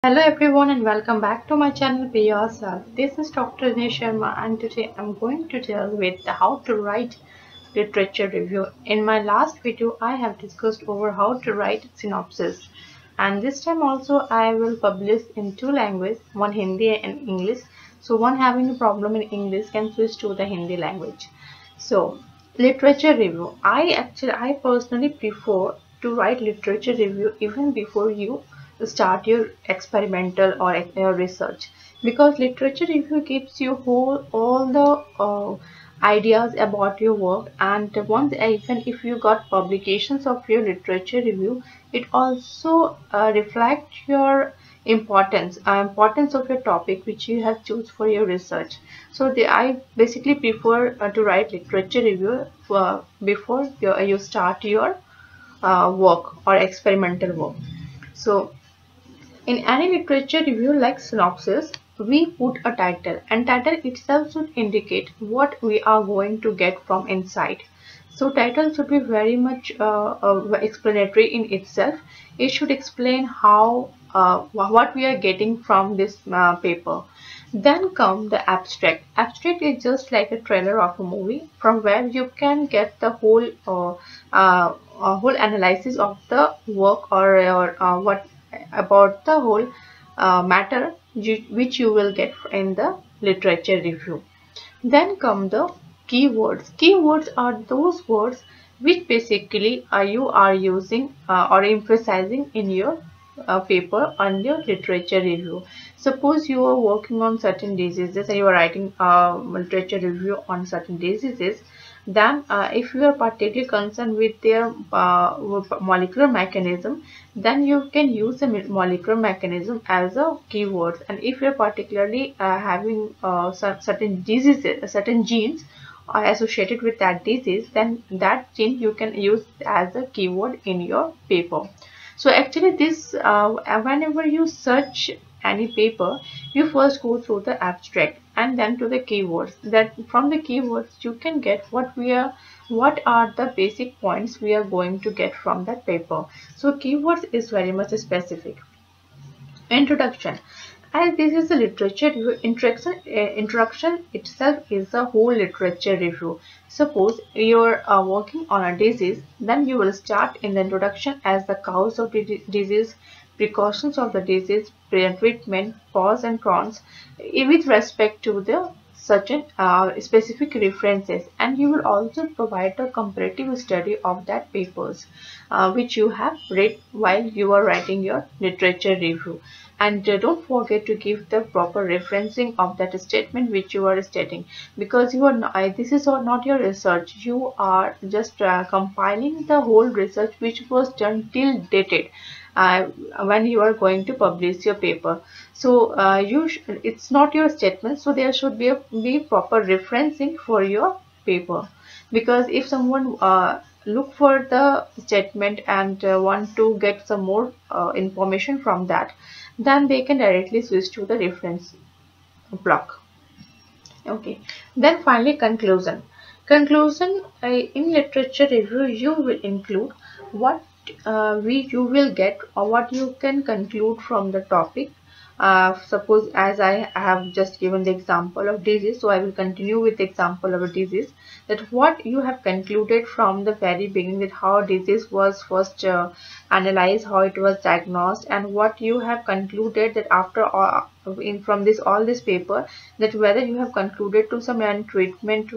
Hello everyone and welcome back to my channel Be Yourself. This is Dr. Dinesh Sharma and today I'm going to tell with how to write literature review. In my last video I have discussed over how to write synopsis, and this time also I will publish in two languages, one Hindi and English. So one having a problem in English can switch to the Hindi language. So literature review. I personally prefer to write literature review even before you start your experimental or your research, because literature review gives you all the ideas about your work, and once even if you got publications of your literature review, it also reflect your importance of your topic which you have choose for your research. So I basically prefer to write literature review before you start your work or experimental work. So in any literature review like synopsis, we put a title, and title itself should indicate what we are going to get from inside. So title should be very much explanatory in itself. It should explain how what we are getting from this paper. Then come the abstract. Abstract is just like a trailer of a movie from where you can get the whole analysis of the work or what about the whole matter which you will get in the literature review. Then come the keywords. Keywords are those words which basically you are using or emphasizing in your paper on your literature review. Suppose you are working on certain diseases and you are writing a literature review on certain diseases, then if you are particularly concerned with their molecular mechanism, then you can use the molecular mechanism as a keyword. And if you are particularly having certain diseases, certain genes are associated with that disease, then that gene you can use as a keyword in your paper. So actually this whenever you search any paper, you first go through the abstract and then to the keywords. That from the keywords you can get what are the basic points we are going to get from that paper. So keywords is very much specific. Introduction. As this is a literature review, introduction itself is a whole literature review. Suppose you're working on a disease, then you will start in the introduction as the cause of the disease, precautions of the disease, treatment, pros and cons, with respect to the certain specific references, and you will also provide a comparative study of that papers which you have read while you are writing your literature review. And don't forget to give the proper referencing of that statement which you are stating, because you are not, this is not your research, you are just compiling the whole research which was done till dated uh, when you are going to publish your paper. So it's not your statement, so there should be proper referencing for your paper, because if someone look for the statement and want to get some more information from that, then they can directly switch to the reference block. Okay, then finally conclusion. Conclusion in literature review, you will include what you will get or what you can conclude from the topic. Suppose as I have just given the example of disease, so I will continue with the example of a disease, that what you have concluded from the very beginning, that how disease was first analyzed, how it was diagnosed, and what you have concluded that after all, from this paper, that whether you have concluded to some treatment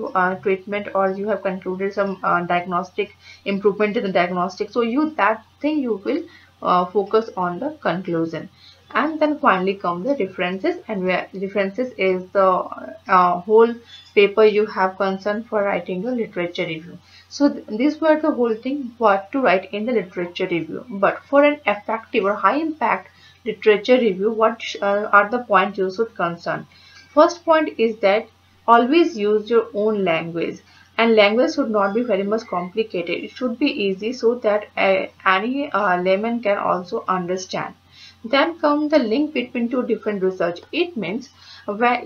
or you have concluded some diagnostic improvement in the diagnostic. So that thing you will focus on the conclusion. And then finally come the references, and where references is the whole paper you have concern for writing your literature review. So these were the whole thing what to write in the literature review. But for an effective or high impact literature review, what are the points you should concern? First point is that always use your own language, and language should not be very much complicated. It should be easy so that any layman can also understand. Then come the link between two different research. It means where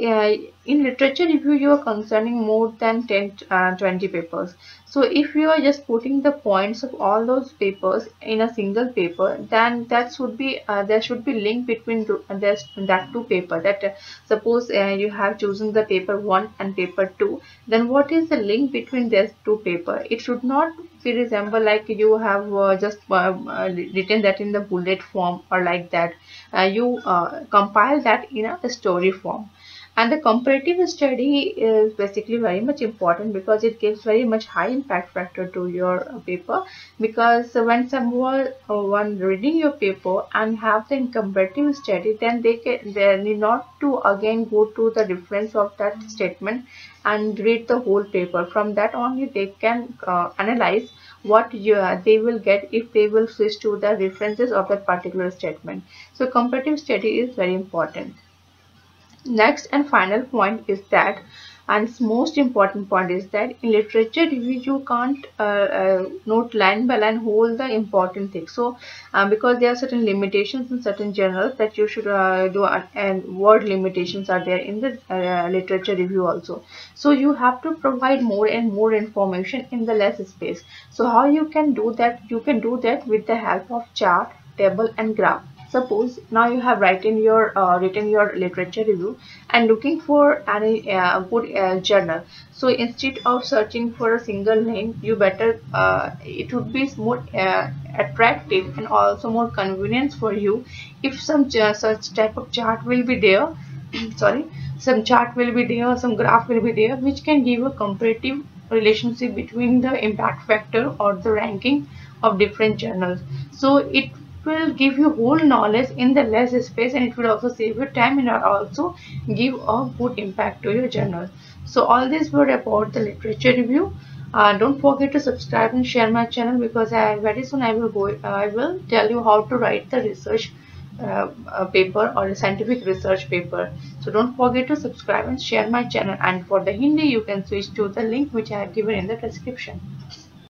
in literature review you are concerning more than 10 20 papers. So if you are just putting the points of all those papers in a single paper, then that should be there should be link between that two paper. That suppose you have chosen the paper 1 and paper 2, then what is the link between these two paper? It should not be resemble like you have just written that in the bullet form or like that. You compile that in a story form. And the comparative study is basically very much important because it gives very much high impact factor to your paper. Because when someone one reading your paper and have the comparative study, then they need not to again go to the reference of that statement and read the whole paper. From that only they can analyze what they will get if they will switch to the references of that particular statement. So comparative study is very important. Next and final point is that, and its most important point is that in literature review you can't note line by line whole the important things. So because there are certain limitations in certain journals that you should do, and word limitations are there in the literature review also. So you have to provide more and more information in the less space. So how you can do that? You can do that with the help of chart, table and graph. Suppose now you have written your literature review and looking for any good journal. So instead of searching for a single name, you better it would be more attractive and also more convenient for you if some such type of chart will be there. Sorry, some chart will be there, some graph will be there, which can give a comparative relationship between the impact factor or the ranking of different journals. So it will give you whole knowledge in the less space, and it will also save you time and also give a good impact to your journal. So all this were about the literature review. Don't forget to subscribe and share my channel, because very soon I will tell you how to write the research paper or a scientific research paper. So don't forget to subscribe and share my channel, and for the Hindi you can switch to the link which I have given in the description.